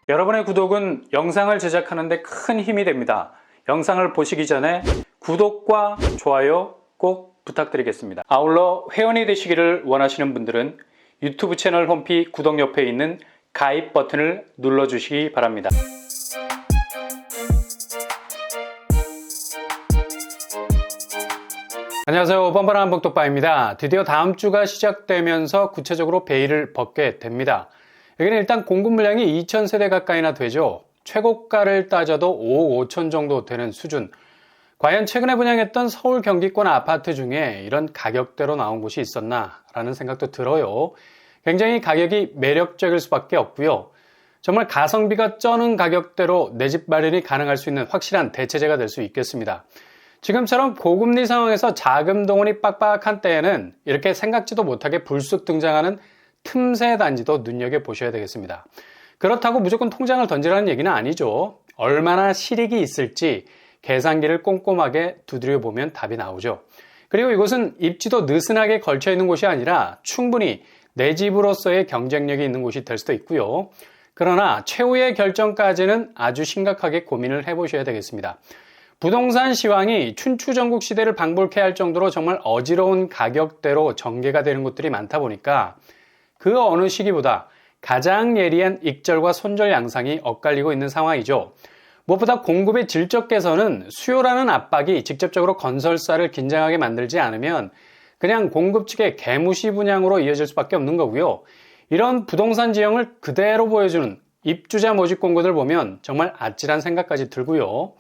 여러분의 구독은 영상을 제작하는 데 큰 힘이 됩니다. 영상을 보시기 전에 구독과 좋아요 꼭 부탁드리겠습니다. 아울러 회원이 되시기를 원하시는 분들은 유튜브 채널 홈피 구독 옆에 있는 가입 버튼을 눌러주시기 바랍니다. 안녕하세요. 뻔뻔한 복덕바입니다. 드디어 다음 주가 시작되면서 구체적으로 베일을 벗게 됩니다. 여기는 일단 공급 물량이 2,000세대 가까이나 되죠. 최고가를 따져도 5억 5천 정도 되는 수준. 과연 최근에 분양했던 서울 경기권 아파트 중에 이런 가격대로 나온 곳이 있었나 라는 생각도 들어요. 굉장히 가격이 매력적일 수밖에 없고요. 정말 가성비가 쩌는 가격대로 내 집 마련이 가능할 수 있는 확실한 대체제가 될 수 있겠습니다. 지금처럼 고금리 상황에서 자금 동원이 빡빡한 때에는 이렇게 생각지도 못하게 불쑥 등장하는 틈새 단지도 눈여겨보셔야 되겠습니다. 그렇다고 무조건 통장을 던지라는 얘기는 아니죠. 얼마나 실익이 있을지 계산기를 꼼꼼하게 두드려보면 답이 나오죠. 그리고 이곳은 입지도 느슨하게 걸쳐 있는 곳이 아니라 충분히 내 집으로서의 경쟁력이 있는 곳이 될 수도 있고요. 그러나 최후의 결정까지는 아주 심각하게 고민을 해보셔야 되겠습니다. 부동산 시황이 춘추전국 시대를 방불케 할 정도로 정말 어지러운 가격대로 전개가 되는 곳들이 많다 보니까 그 어느 시기보다 가장 예리한 익절과 손절 양상이 엇갈리고 있는 상황이죠. 무엇보다 공급의 질적 개선은 수요라는 압박이 직접적으로 건설사를 긴장하게 만들지 않으면 그냥 공급 측의 개무시 분양으로 이어질 수밖에 없는 거고요. 이런 부동산 지형을 그대로 보여주는 입주자 모집 공고들 보면 정말 아찔한 생각까지 들고요.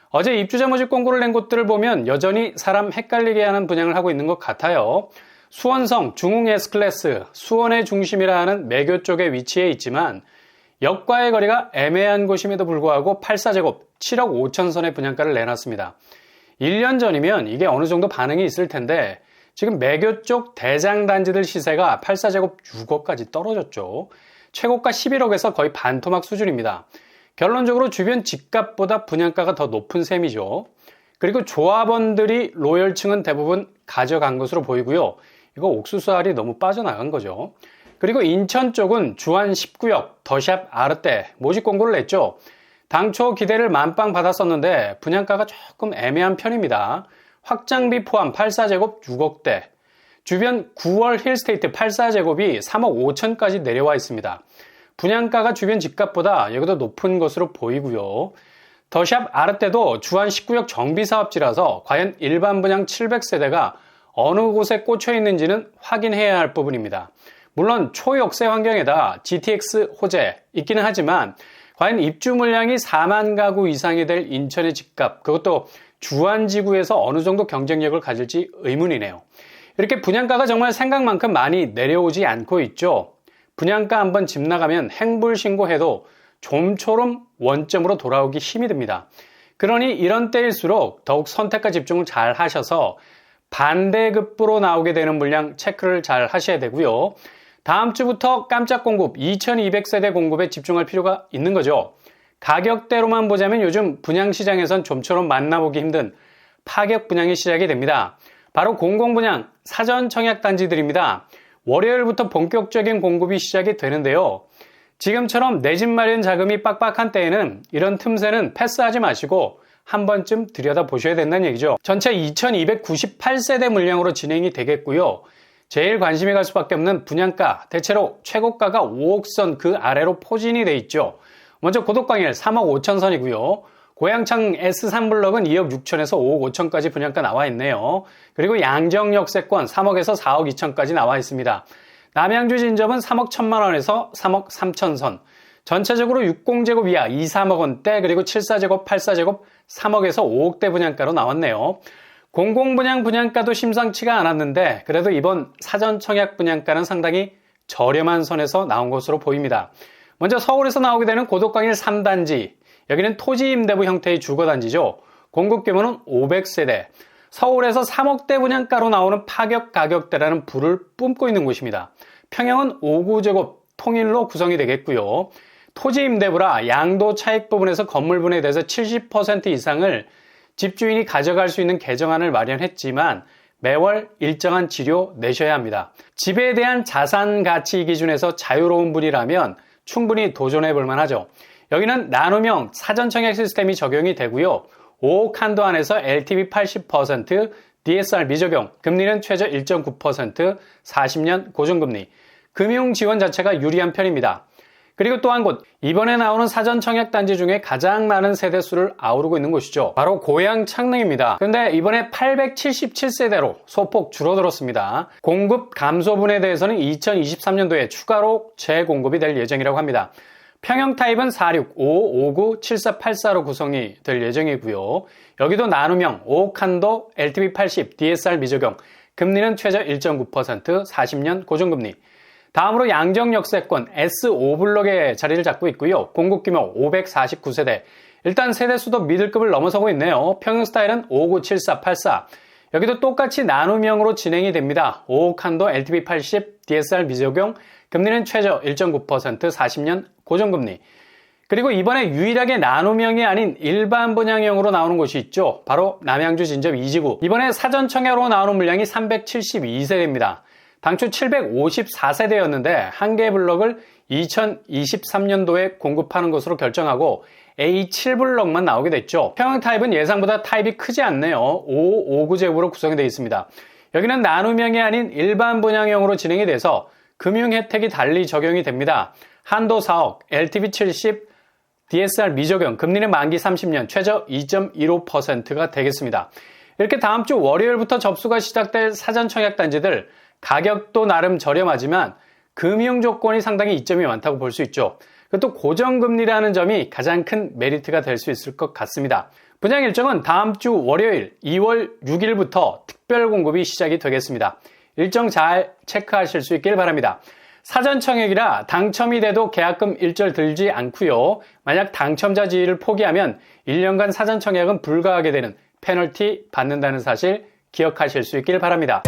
어제 입주자 모집 공고를 낸 곳들을 보면 여전히 사람 헷갈리게 하는 분양을 하고 있는 것 같아요. 수원성 중흥 S클래스, 수원의 중심이라 하는 매교 쪽에 위치해 있지만 역과의 거리가 애매한 곳임에도 불구하고 84제곱 7억 5천 선의 분양가를 내놨습니다. 1년 전이면 이게 어느 정도 반응이 있을 텐데 지금 매교 쪽 대장단지들 시세가 84제곱 6억까지 떨어졌죠. 최고가 11억에서 거의 반토막 수준입니다. 결론적으로 주변 집값보다 분양가가 더 높은 셈이죠. 그리고 조합원들이 로열층은 대부분 가져간 것으로 보이고요. 이거 옥수수알이 너무 빠져나간 거죠. 그리고 인천 쪽은 주안 19역, 더샵 아르떼 모집 공고를 냈죠. 당초 기대를 만빵 받았었는데 분양가가 조금 애매한 편입니다. 확장비 포함 84제곱 6억대. 주변 9월 힐스테이트 84제곱이 3억 5천까지 내려와 있습니다. 분양가가 주변 집값보다 여기도 높은 것으로 보이고요. 더샵 아르떼도 주안 19역 정비사업지라서 과연 일반 분양 700세대가 어느 곳에 꽂혀 있는지는 확인해야 할 부분입니다. 물론 초역세 환경에다 GTX 호재 있기는 하지만 과연 입주 물량이 4만 가구 이상이 될 인천의 집값, 그것도 주안지구에서 어느 정도 경쟁력을 가질지 의문이네요. 이렇게 분양가가 정말 생각만큼 많이 내려오지 않고 있죠. 분양가 한번 집 나가면 행불신고해도 좀처럼 원점으로 돌아오기 힘이 듭니다. 그러니 이런 때일수록 더욱 선택과 집중을 잘 하셔서 반대급부로 나오게 되는 물량 체크를 잘 하셔야 되고요. 다음 주부터 깜짝 공급 2200세대 공급에 집중할 필요가 있는 거죠. 가격대로만 보자면 요즘 분양시장에선 좀처럼 만나보기 힘든 파격 분양이 시작이 됩니다. 바로 공공분양 사전 청약 단지들입니다. 월요일부터 본격적인 공급이 시작이 되는데요. 지금처럼 내 집 마련 자금이 빡빡한 때에는 이런 틈새는 패스하지 마시고 한 번쯤 들여다보셔야 된다는 얘기죠. 전체 2298세대 물량으로 진행이 되겠고요. 제일 관심이 갈 수밖에 없는 분양가, 대체로 최고가가 5억선 그 아래로 포진이 돼 있죠. 먼저 고덕광일 3억 5천 선이고요. 고양창 S3블럭은 2억 6천에서 5억 5천까지 분양가 나와 있네요. 그리고 양정역세권 3억에서 4억 2천까지 나와 있습니다. 남양주 진접은 3억 1천만 원에서 3억 3천 선. 전체적으로 60제곱 이하 2, 3억 원대, 그리고 74제곱, 84제곱 3억에서 5억대 분양가로 나왔네요. 공공분양 분양가도 심상치가 않았는데 그래도 이번 사전 청약 분양가는 상당히 저렴한 선에서 나온 것으로 보입니다. 먼저 서울에서 나오게 되는 고덕광일 3단지, 여기는 토지 임대부 형태의 주거단지죠. 공급 규모는 500세대. 서울에서 3억대 분양가로 나오는 파격 가격대라는 불을 뿜고 있는 곳입니다. 평형은 5구제곱 통일로 구성이 되겠고요. 토지 임대부라 양도 차익 부분에서 건물분에 대해서 70% 이상을 집주인이 가져갈 수 있는 개정안을 마련했지만 매월 일정한 지료 내셔야 합니다. 집에 대한 자산 가치 기준에서 자유로운 분이라면 충분히 도전해 볼 만하죠. 여기는 나눔형 사전청약 시스템이 적용이 되고요. 5억 한도 안에서 LTV 80%, DSR 미적용, 금리는 최저 1.9%, 40년 고정금리, 금융 지원 자체가 유리한 편입니다. 그리고 또 한 곳, 이번에 나오는 사전 청약 단지 중에 가장 많은 세대수를 아우르고 있는 곳이죠. 바로 고양 창릉입니다. 그런데 이번에 877세대로 소폭 줄어들었습니다. 공급 감소분에 대해서는 2023년도에 추가로 재공급이 될 예정이라고 합니다. 평형 타입은 46, 55, 59, 74, 84로 구성이 될 예정이고요. 여기도 나눔형, 5억 한도, LTV 80, DSR 미적용, 금리는 최저 1.9%, 40년 고정금리. 다음으로 양정역세권 S5블럭에 자리를 잡고 있고요. 공급 규모 549세대. 일단 세대수도 미들급을 넘어서고 있네요. 평형 스타일은 59, 74, 84. 여기도 똑같이 나눔형으로 진행이 됩니다. 5억 한도, LTV 80, DSR 미적용, 금리는 최저 1.9%, 40년 고정금리. 그리고 이번에 유일하게 나눔형이 아닌 일반 분양형으로 나오는 곳이 있죠. 바로 남양주 진접 2지구. 이번에 사전 청약으로 나오는 물량이 372세대입니다. 당초 754세대였는데 한 개 블럭을 2023년도에 공급하는 것으로 결정하고 A7블럭만 나오게 됐죠. 평형 타입은 예상보다 타입이 크지 않네요. 5, 59제곱으로 구성이 되어 있습니다. 여기는 나눔형이 아닌 일반 분양형으로 진행이 돼서 금융 혜택이 달리 적용이 됩니다. 한도 4억, LTV 70, DSR 미적용, 금리는 만기 30년, 최저 2.15%가 되겠습니다. 이렇게 다음 주 월요일부터 접수가 시작될 사전 청약 단지들, 가격도 나름 저렴하지만 금융 조건이 상당히 이점이 많다고 볼 수 있죠. 또 고정금리라는 점이 가장 큰 메리트가 될 수 있을 것 같습니다. 분양 일정은 다음 주 월요일 2월 6일부터 특별 공급이 시작이 되겠습니다. 일정 잘 체크하실 수 있길 바랍니다. 사전 청약이라 당첨이 돼도 계약금 일절 들지 않고요. 만약 당첨자 지위를 포기하면 1년간 사전 청약은 불가하게 되는 페널티 받는다는 사실 기억하실 수 있길 바랍니다.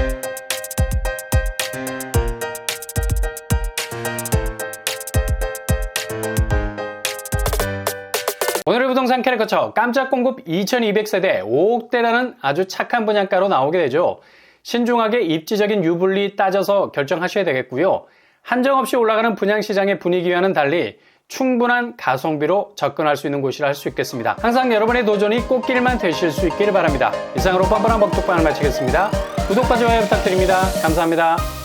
오늘의 부동산 캐릭터처 깜짝 공급 2200세대 5억대라는 아주 착한 분양가로 나오게 되죠. 신중하게 입지적인 유불리 따져서 결정하셔야 되겠고요. 한정없이 올라가는 분양시장의 분위기와는 달리 충분한 가성비로 접근할 수 있는 곳이라 할 수 있겠습니다. 항상 여러분의 도전이 꽃길만 되실 수 있기를 바랍니다. 이상으로 뻔뻔한 법독방을 마치겠습니다. 구독과 좋아요 부탁드립니다. 감사합니다.